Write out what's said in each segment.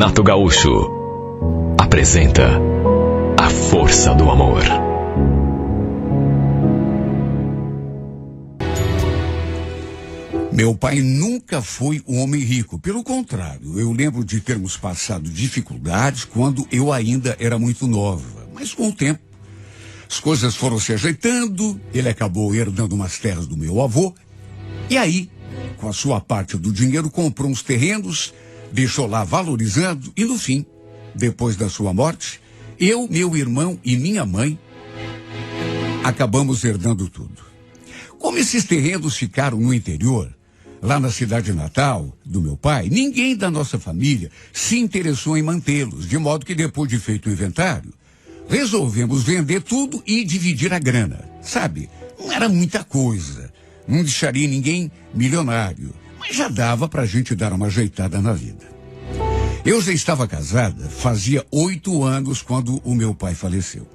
Renato Gaúcho apresenta A Força do Amor. Meu pai nunca foi um homem rico. Pelo contrário, eu lembro de termos passado dificuldades quando eu ainda era muito nova. Mas com o tempo, as coisas foram se ajeitando, ele acabou herdando umas terras do meu avô. E aí, com a sua parte do dinheiro, comprou uns terrenos, deixou lá valorizando e no fim, depois da sua morte, eu, meu irmão e minha mãe acabamos herdando tudo. Como esses terrenos ficaram no interior, lá na cidade natal do meu pai, ninguém da nossa família se interessou em mantê-los, de modo que depois de feito o inventário, resolvemos vender tudo e dividir a grana. Sabe, não era muita coisa, não deixaria ninguém milionário, mas já dava pra gente dar uma ajeitada na vida. Eu já estava casada, fazia 8 anos quando o meu pai faleceu.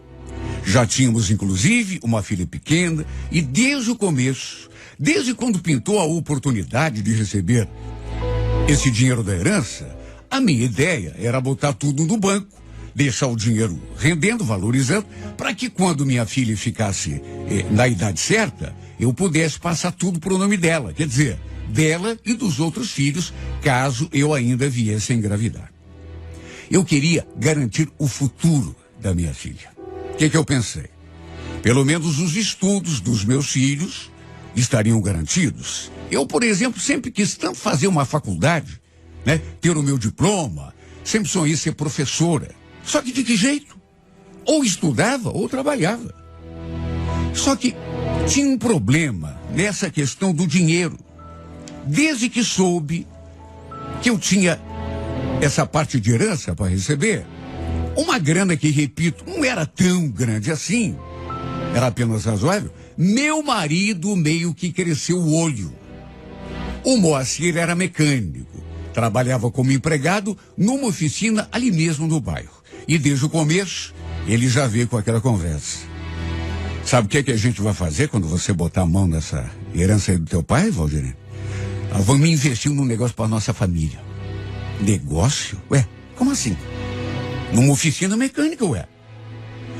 Já tínhamos, inclusive, uma filha pequena e desde o começo, desde quando pintou a oportunidade de receber esse dinheiro da herança, a minha ideia era botar tudo no banco, deixar o dinheiro rendendo, valorizando, para que quando minha filha ficasse na idade certa, eu pudesse passar tudo pro nome dela, quer dizer, dela e dos outros filhos, caso eu ainda viesse a engravidar. Eu queria garantir o futuro da minha filha. O que eu pensei? Pelo menos os estudos dos meus filhos estariam garantidos. Eu, por exemplo, sempre quis tanto fazer uma faculdade, né? Ter o meu diploma, sempre sonhei ser professora. Só que de que jeito? Ou estudava ou trabalhava. Só que tinha um problema nessa questão do dinheiro. Desde que soube que eu tinha essa parte de herança para receber, uma grana que, repito, não era tão grande assim, era apenas razoável, meu marido meio que cresceu o olho. O Moacir era mecânico, trabalhava como empregado numa oficina ali mesmo no bairro. E desde o começo, ele já veio com aquela conversa. Sabe o que a gente vai fazer quando você botar a mão nessa herança aí do teu pai, Valdirene? Vamos investir num negócio para nossa família. Negócio? Ué, como assim? Numa oficina mecânica, ué.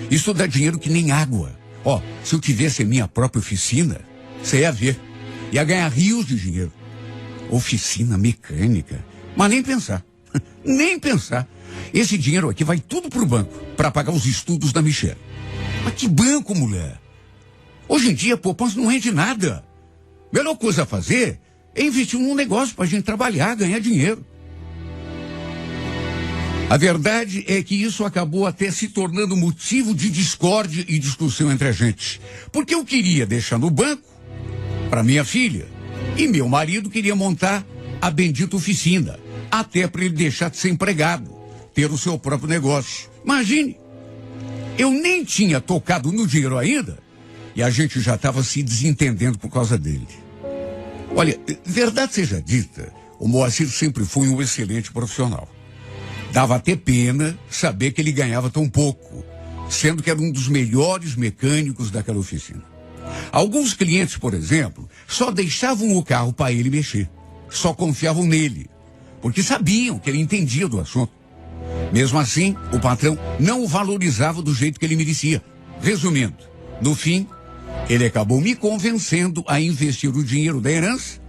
Isso dá dinheiro que nem água. Ó, se eu tivesse a minha própria oficina, você ia ver. Ia ganhar rios de dinheiro. Oficina mecânica. Mas nem pensar. Nem pensar. Esse dinheiro aqui vai tudo pro banco para pagar os estudos da Michelle. Mas que banco, mulher? Hoje em dia, poupança não rende nada. Melhor coisa a fazer é investir num negócio pra gente trabalhar, ganhar dinheiro. A verdade é que isso acabou até se tornando motivo de discórdia e discussão entre a gente. Porque eu queria deixar no banco para minha filha e meu marido queria montar a bendita oficina, até para ele deixar de ser empregado, ter o seu próprio negócio. Imagine, eu nem tinha tocado no dinheiro ainda e a gente já estava se desentendendo por causa dele. Olha, verdade seja dita, o Moacir sempre foi um excelente profissional. Dava até pena saber que ele ganhava tão pouco, sendo que era um dos melhores mecânicos daquela oficina. Alguns clientes, por exemplo, só deixavam o carro para ele mexer, só confiavam nele, porque sabiam que ele entendia do assunto. Mesmo assim, o patrão não o valorizava do jeito que ele merecia. Resumindo, no fim, ele acabou me convencendo a investir o dinheiro da herança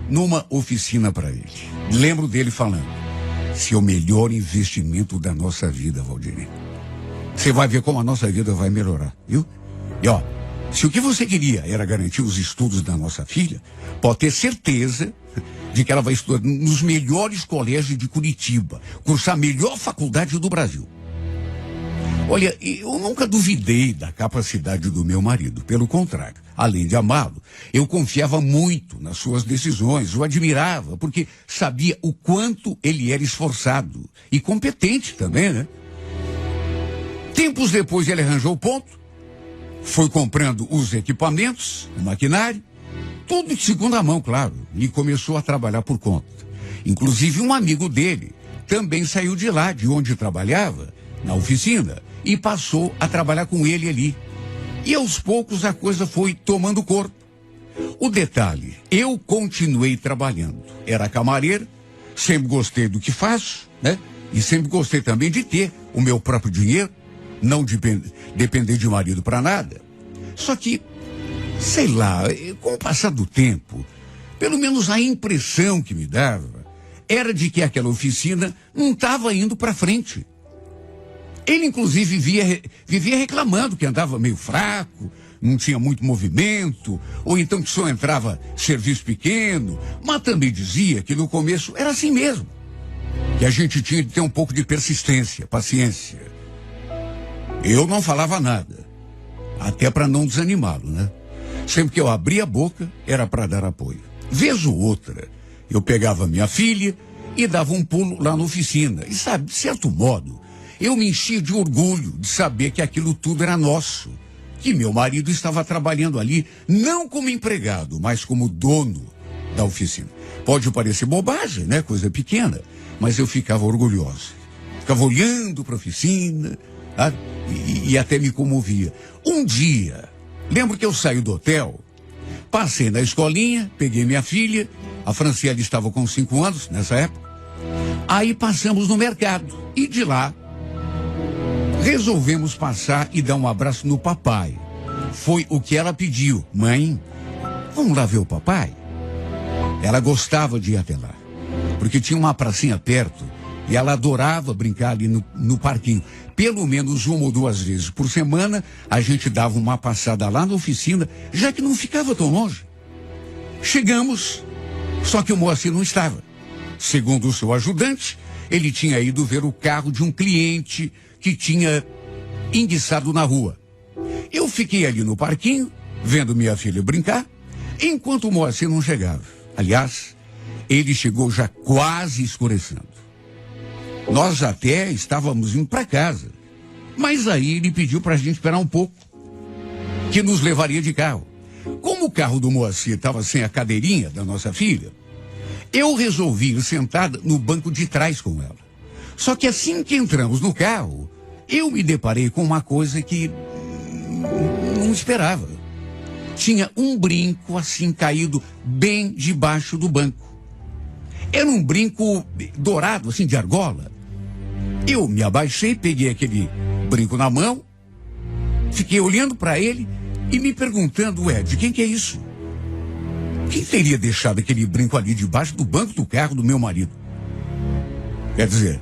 numa oficina para ele. Lembro dele falando: esse é o melhor investimento da nossa vida, Valdirene. Você vai ver como a nossa vida vai melhorar, viu? E ó, se o que você queria era garantir os estudos da nossa filha, pode ter certeza de que ela vai estudar nos melhores colégios de Curitiba, cursar a melhor faculdade do Brasil. Olha, eu nunca duvidei da capacidade do meu marido. Pelo contrário, além de amá-lo, eu confiava muito nas suas decisões, o admirava, porque sabia o quanto ele era esforçado e competente também, né? Tempos depois ele arranjou o ponto, foi comprando os equipamentos, o maquinário, tudo de segunda mão, claro, e começou a trabalhar por conta. Inclusive um amigo dele também saiu de lá, de onde trabalhava, na oficina, e passou a trabalhar com ele ali. E aos poucos a coisa foi tomando corpo. O detalhe, eu continuei trabalhando. Era camareira, sempre gostei do que faço, né? E sempre gostei também de ter o meu próprio dinheiro, não depender de marido para nada. Só que, sei lá, com o passar do tempo, pelo menos a impressão que me dava era de que aquela oficina não estava indo para frente. Ele, inclusive, vivia reclamando que andava meio fraco, não tinha muito movimento, ou então que só entrava serviço pequeno, mas também dizia que no começo era assim mesmo, que a gente tinha de ter um pouco de persistência, paciência. Eu não falava nada, até para não desanimá-lo, né? Sempre que eu abria a boca, era para dar apoio. Vez ou outra, eu pegava minha filha e dava um pulo lá na oficina. E sabe, de certo modo, eu me enchia de orgulho de saber que aquilo tudo era nosso, que meu marido estava trabalhando ali, não como empregado, mas como dono da oficina. Pode parecer bobagem, né? Coisa pequena, mas eu ficava orgulhoso. Ficava olhando para a oficina, tá? E até me comovia. Um dia, lembro que eu saí do hotel, passei na escolinha, peguei minha filha, a Franciele estava com 5 anos nessa época, aí passamos no mercado e de lá resolvemos passar e dar um abraço no papai. Foi o que ela pediu. Mãe, vamos lá ver o papai? Ela gostava de ir até lá, porque tinha uma pracinha perto e ela adorava brincar ali no parquinho. Pelo menos 1 ou 2 vezes por semana, a gente dava uma passada lá na oficina, já que não ficava tão longe. Chegamos, só que o Moacir não estava. Segundo o seu ajudante, ele tinha ido ver o carro de um cliente que tinha enguiçado na rua. Eu fiquei ali no parquinho, vendo minha filha brincar, enquanto o Moacir não chegava. Aliás, ele chegou já quase escurecendo. Nós até estávamos indo para casa, mas aí ele pediu para a gente esperar um pouco, que nos levaria de carro. Como o carro do Moacir estava sem a cadeirinha da nossa filha, eu resolvi ir sentada no banco de trás com ela. Só que assim que entramos no carro, eu me deparei com uma coisa que não esperava. Tinha um brinco assim caído bem debaixo do banco. Era um brinco dourado, assim, de argola. Eu me abaixei, peguei aquele brinco na mão, fiquei olhando para ele e me perguntando, de quem que é isso? Quem teria deixado aquele brinco ali debaixo do banco do carro do meu marido? Quer dizer,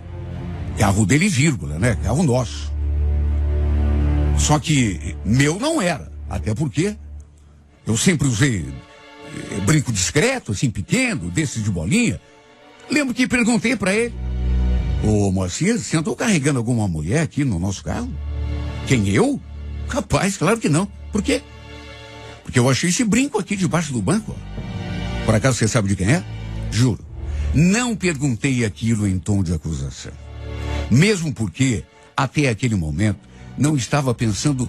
carro dele, vírgula, né? Carro nosso. Só que meu não era, até porque eu sempre usei brinco discreto, assim, pequeno, desses de bolinha. Lembro que perguntei para ele, ô Moacir, você andou carregando alguma mulher aqui no nosso carro? Quem, eu? Rapaz, claro que não. Por quê? Porque eu achei esse brinco aqui debaixo do banco. Ó. Por acaso você sabe de quem é? Juro. Não perguntei aquilo em tom de acusação. Mesmo porque, até aquele momento, não estava pensando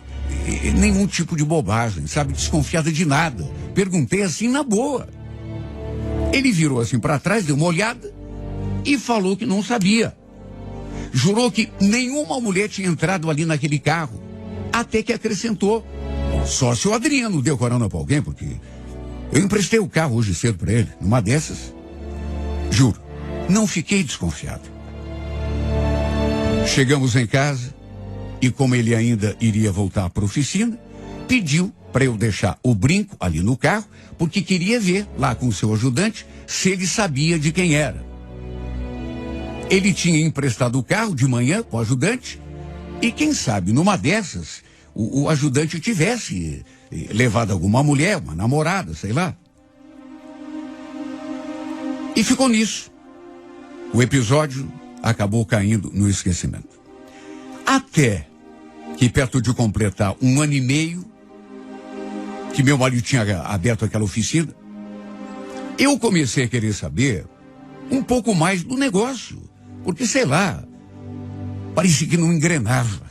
em nenhum tipo de bobagem, sabe? Desconfiada de nada. Perguntei assim na boa. Ele virou assim para trás, deu uma olhada e falou que não sabia. Jurou que nenhuma mulher tinha entrado ali naquele carro. Até que acrescentou, só se o Adriano deu carona para alguém, porque eu emprestei o carro hoje cedo para ele. Numa dessas, juro, não fiquei desconfiado. Chegamos em casa e, como ele ainda iria voltar para a oficina, pediu para eu deixar o brinco ali no carro, porque queria ver lá com o seu ajudante se ele sabia de quem era. Ele tinha emprestado o carro de manhã com o ajudante e, quem sabe, numa dessas, o ajudante tivesse levado alguma mulher, uma namorada, sei lá. E ficou nisso. O episódio acabou caindo no esquecimento. Até que, perto de completar 1 ano e meio, que meu marido tinha aberto aquela oficina, eu comecei a querer saber um pouco mais do negócio. Porque, sei lá, parecia que não engrenava.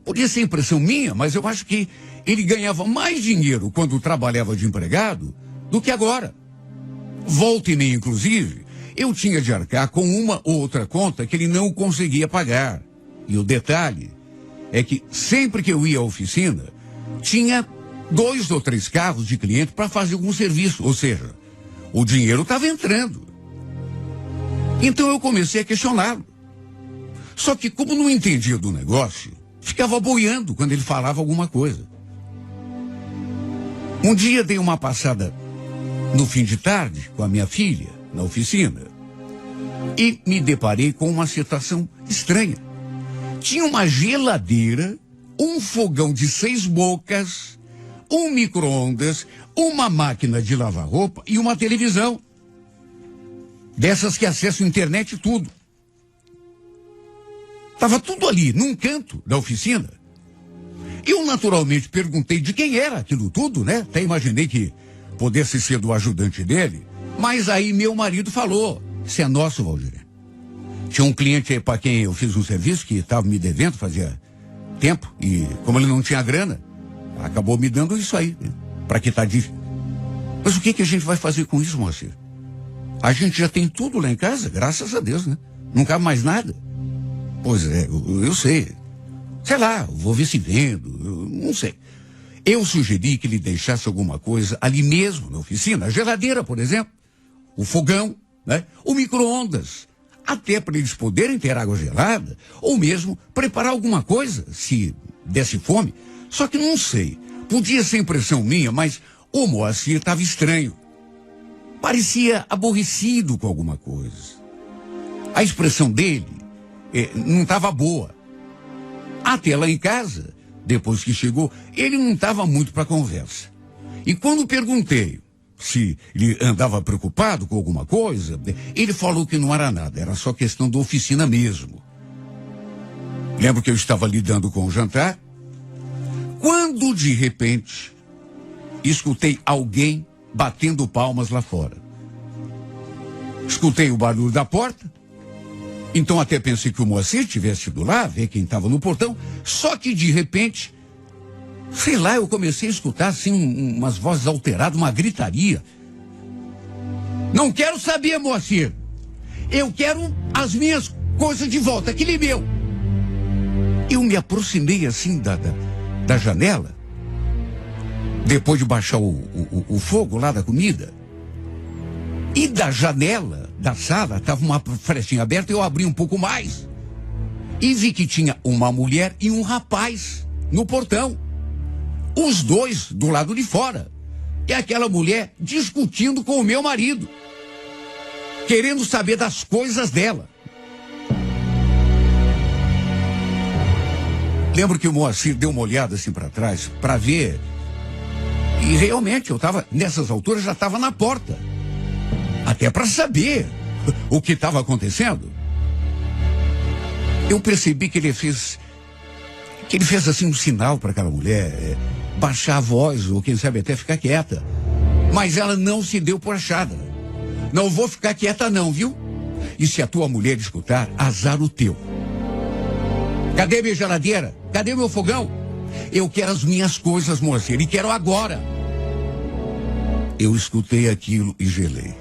Podia ser impressão minha, mas eu acho que ele ganhava mais dinheiro quando trabalhava de empregado do que agora. Volta e meia, inclusive, eu tinha de arcar com uma ou outra conta que ele não conseguia pagar. E o detalhe é que sempre que eu ia à oficina, tinha 2 ou 3 carros de cliente para fazer algum serviço. Ou seja, o dinheiro estava entrando. Então eu comecei a questioná-lo. Só que como não entendia do negócio, ficava boiando quando ele falava alguma coisa. Um dia dei uma passada no fim de tarde com a minha filha, na oficina, e me deparei com uma situação estranha. Tinha uma geladeira, um fogão de 6 bocas, um micro-ondas, uma máquina de lavar roupa e uma televisão. Dessas que acessam a internet e tudo. Estava tudo ali, num canto da oficina. Eu naturalmente perguntei de quem era aquilo tudo, né? Até imaginei que pudesse ser do ajudante dele. Mas aí meu marido falou, isso é nosso, Valdir. Tinha um cliente para quem eu fiz um serviço que estava me devendo fazia tempo. E como ele não tinha grana, acabou me dando isso aí, né? Para quitar dívida. Mas o que a gente vai fazer com isso, Moacir? A gente já tem tudo lá em casa, graças a Deus, né? Não cabe mais nada. Pois é, eu sei. Sei lá, vou ver se vendo, não sei. Eu sugeri que ele deixasse alguma coisa ali mesmo na oficina, a geladeira, por exemplo, o fogão, né? O micro-ondas, até para eles poderem ter água gelada, ou mesmo preparar alguma coisa, se desse fome. Só que não sei, podia ser impressão minha, mas o Moacir estava estranho. Parecia aborrecido com alguma coisa. A expressão dele não estava boa. Até lá em casa, depois que chegou, ele não estava muito para conversa. E quando perguntei se ele andava preocupado com alguma coisa, ele falou que não era nada, era só questão da oficina mesmo. Lembro que eu estava lidando com o jantar, quando de repente escutei alguém batendo palmas lá fora. Escutei o barulho da porta, então até pensei que o Moacir tivesse ido lá, ver quem estava no portão, só que de repente, sei lá, eu comecei a escutar assim umas vozes alteradas, uma gritaria. Não quero saber, Moacir. Eu quero as minhas coisas de volta, aquele meu. Eu me aproximei assim da janela, depois de baixar o fogo lá da comida. E da janela da sala estava uma frestinha aberta, eu abri um pouco mais. E vi que tinha uma mulher e um rapaz no portão. Os dois do lado de fora. E aquela mulher discutindo com o meu marido, querendo saber das coisas dela. Lembro que o Moacir deu uma olhada assim para trás, para ver. E realmente, eu estava, nessas alturas, já estava na porta. Até para saber o que estava acontecendo. Eu percebi que ele fez assim um sinal para aquela mulher, baixar a voz, ou quem sabe até ficar quieta. Mas ela não se deu por achada. Não vou ficar quieta não, viu? E se a tua mulher escutar, azar o teu. Cadê minha geladeira? Cadê meu fogão? Eu quero as minhas coisas, Moacir, e quero agora. Eu escutei aquilo e gelei.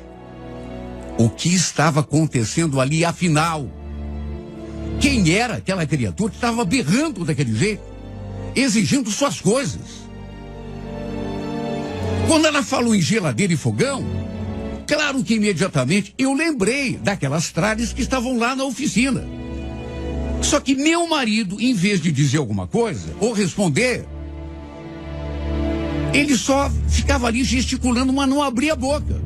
O que estava acontecendo ali, afinal? Quem era aquela criatura que estava berrando daquele jeito, exigindo suas coisas? Quando ela falou em geladeira e fogão, claro que imediatamente eu lembrei daquelas tralhas que estavam lá na oficina. Só que meu marido, em vez de dizer alguma coisa ou responder, ele só ficava ali gesticulando, mas não abria a boca.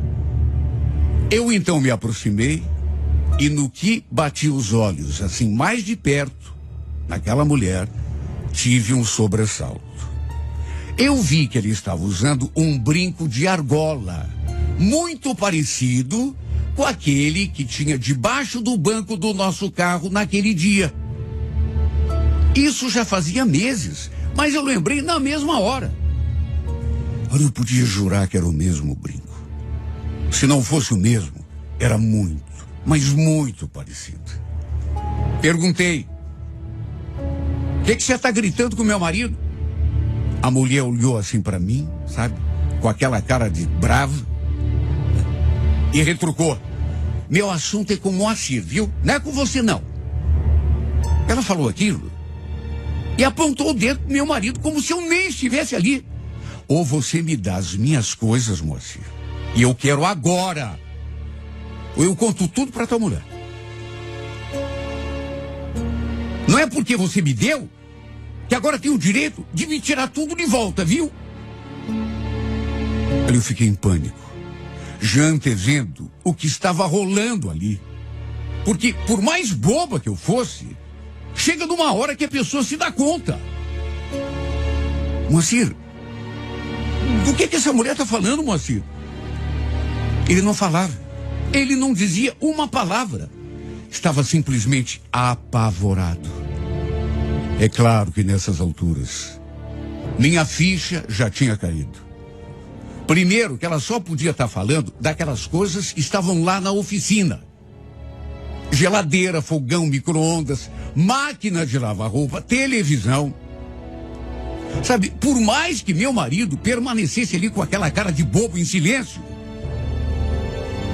Eu então me aproximei e no que bati os olhos, assim, mais de perto, naquela mulher, tive um sobressalto. Eu vi que ele estava usando um brinco de argola, muito parecido com aquele que tinha debaixo do banco do nosso carro naquele dia. Isso já fazia meses, mas eu lembrei na mesma hora. Olha, eu podia jurar que era o mesmo brinco. Se não fosse o mesmo, era muito, mas muito parecido. Perguntei: o que você está gritando com meu marido? A mulher olhou assim para mim, sabe? Com aquela cara de brava. E retrucou: meu assunto é com o Moacir, viu? Não é com você, não. Ela falou aquilo e apontou o dedo pro meu marido como se eu nem estivesse ali. Ou você me dá as minhas coisas, Moacir, e eu quero agora, ou eu conto tudo para tua mulher. Não é porque você me deu que agora tem o direito de me tirar tudo de volta, viu? Aí eu fiquei em pânico, já antevendo o que estava rolando ali. Porque, por mais boba que eu fosse, chega numa hora que a pessoa se dá conta. Moacir, do que essa mulher está falando, Moacir? Ele não falava. Ele não dizia uma palavra. Estava simplesmente apavorado. É claro que nessas alturas, minha ficha já tinha caído. Primeiro, que ela só podia estar falando daquelas coisas que estavam lá na oficina. Geladeira, fogão, micro-ondas, máquina de lavar roupa, televisão. Sabe, por mais que meu marido permanecesse ali com aquela cara de bobo em silêncio,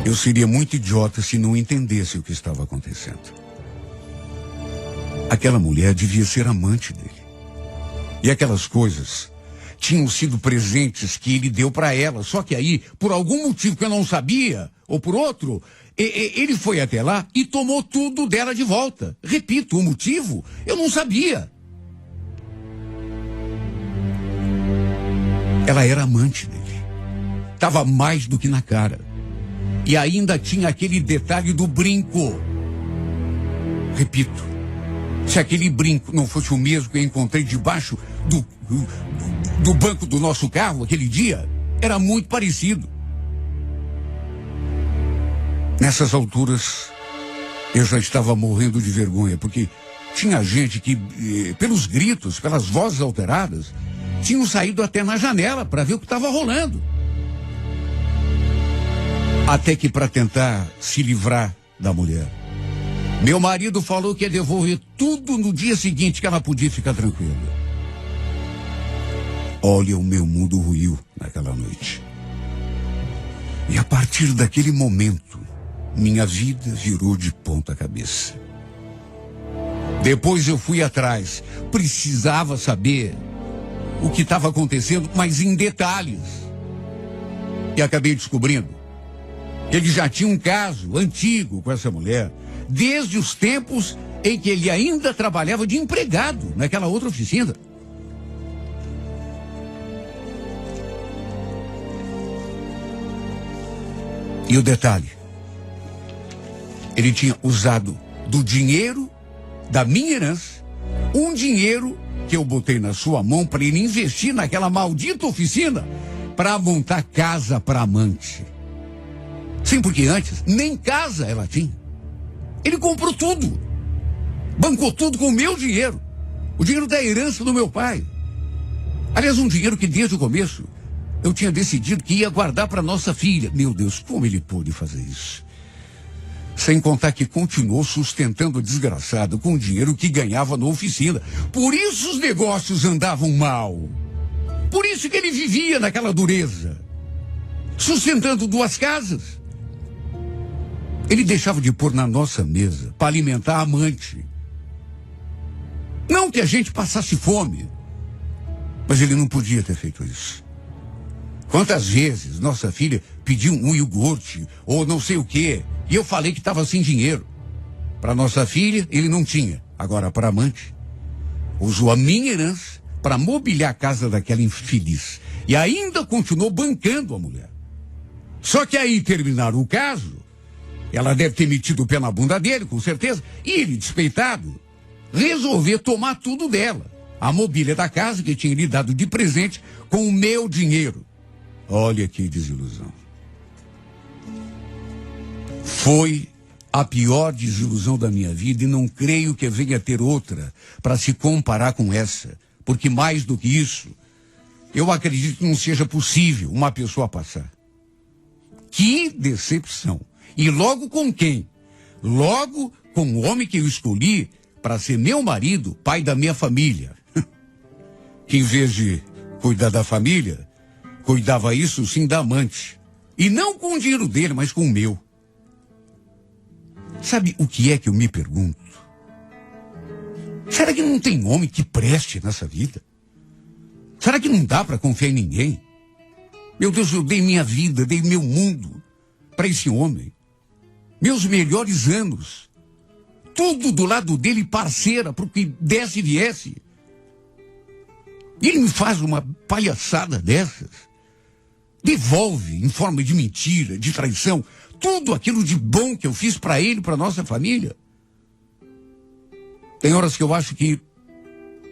eu seria muito idiota se não entendesse o que estava acontecendo. Aquela mulher devia ser amante dele. E aquelas coisas tinham sido presentes que ele deu para ela. Só que aí, por algum motivo que eu não sabia, ou por outro, ele foi até lá e tomou tudo dela de volta. Repito, o motivo eu não sabia. Ela era amante dele. Estava mais do que na cara. E ainda tinha aquele detalhe do brinco. Repito, se aquele brinco não fosse o mesmo que eu encontrei debaixo do banco do nosso carro aquele dia, era muito parecido. Nessas alturas, eu já estava morrendo de vergonha, porque tinha gente que, pelos gritos, pelas vozes alteradas, tinham saído até na janela para ver o que estava rolando. Até que, para tentar se livrar da mulher, meu marido falou que ia devolver tudo no dia seguinte, que ela podia ficar tranquila. Olha, o meu mundo ruiu naquela noite. E a partir daquele momento, minha vida virou de ponta cabeça. Depois eu fui atrás, precisava saber o que estava acontecendo, mas em detalhes. E acabei descobrindo que ele já tinha um caso antigo com essa mulher, desde os tempos em que ele ainda trabalhava de empregado naquela outra oficina. E o detalhe, ele tinha usado do dinheiro da minha herança, um dinheiro que eu botei na sua mão para ele investir naquela maldita oficina para montar casa para amante. Sim, porque antes nem casa ela tinha. Ele comprou tudo. Bancou tudo com o meu dinheiro. O dinheiro da herança do meu pai. Aliás, um dinheiro que desde o começo eu tinha decidido que ia guardar para nossa filha. Meu Deus, como ele pôde fazer isso? Sem contar que continuou sustentando a desgraçada com o dinheiro que ganhava na oficina. Por isso os negócios andavam mal. Por isso que ele vivia naquela dureza. Sustentando 2 casas. Ele deixava de pôr na nossa mesa para alimentar a amante. Não que a gente passasse fome, mas ele não podia ter feito isso. Quantas vezes nossa filha pediu um iogurte ou não sei o quê, e eu falei que estava sem dinheiro. Para nossa filha, ele não tinha. Agora, para a amante, usou a minha herança para mobiliar a casa daquela infeliz. E ainda continuou bancando a mulher. Só que aí terminaram o caso, ela deve ter metido o pé na bunda dele, com certeza, e ele, despeitado, resolveu tomar tudo dela. A mobília da casa que tinha lhe dado de presente com o meu dinheiro. Olha que desilusão. Foi a pior desilusão da minha vida e não creio que venha ter outra para se comparar com essa. Porque mais do que isso, eu acredito que não seja possível uma pessoa passar. Que decepção. E logo com quem? Logo com o homem que eu escolhi para ser meu marido, pai da minha família. Que em vez de cuidar da família, cuidava isso sim da amante. E não com o dinheiro dele, mas com o meu. Sabe o que é que eu me pergunto? Será que não tem homem que preste nessa vida? Será que não dá para confiar em ninguém? Meu Deus, eu dei minha vida, dei meu mundo para esse homem. Meus melhores anos. tudo do lado dele, parceira, para o que desse e viesse. E ele me faz uma palhaçada dessas. Devolve em forma de mentira, de traição, tudo aquilo de bom que eu fiz para ele, para nossa família. Tem horas que eu acho que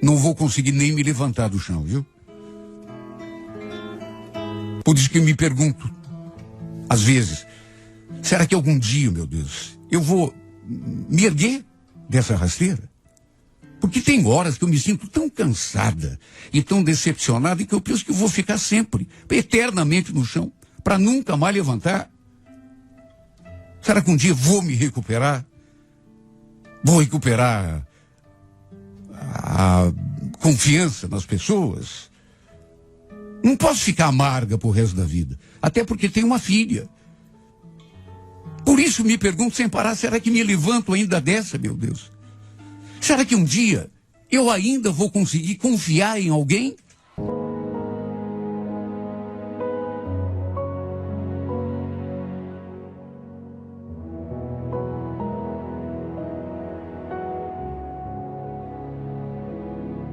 não vou conseguir nem me levantar do chão, viu? Por isso que eu me pergunto, às vezes, será que algum dia, meu Deus, eu vou me erguer dessa rasteira? Porque tem horas que eu me sinto tão cansada e tão decepcionada que eu penso que eu vou ficar sempre, eternamente no chão, para nunca mais levantar. Será que um dia vou me recuperar? Vou recuperar a confiança nas pessoas? Não posso ficar amarga pro resto da vida, até porque tenho uma filha. Por isso me pergunto sem parar, será que me levanto ainda dessa, meu Deus? Será que um dia eu ainda vou conseguir confiar em alguém?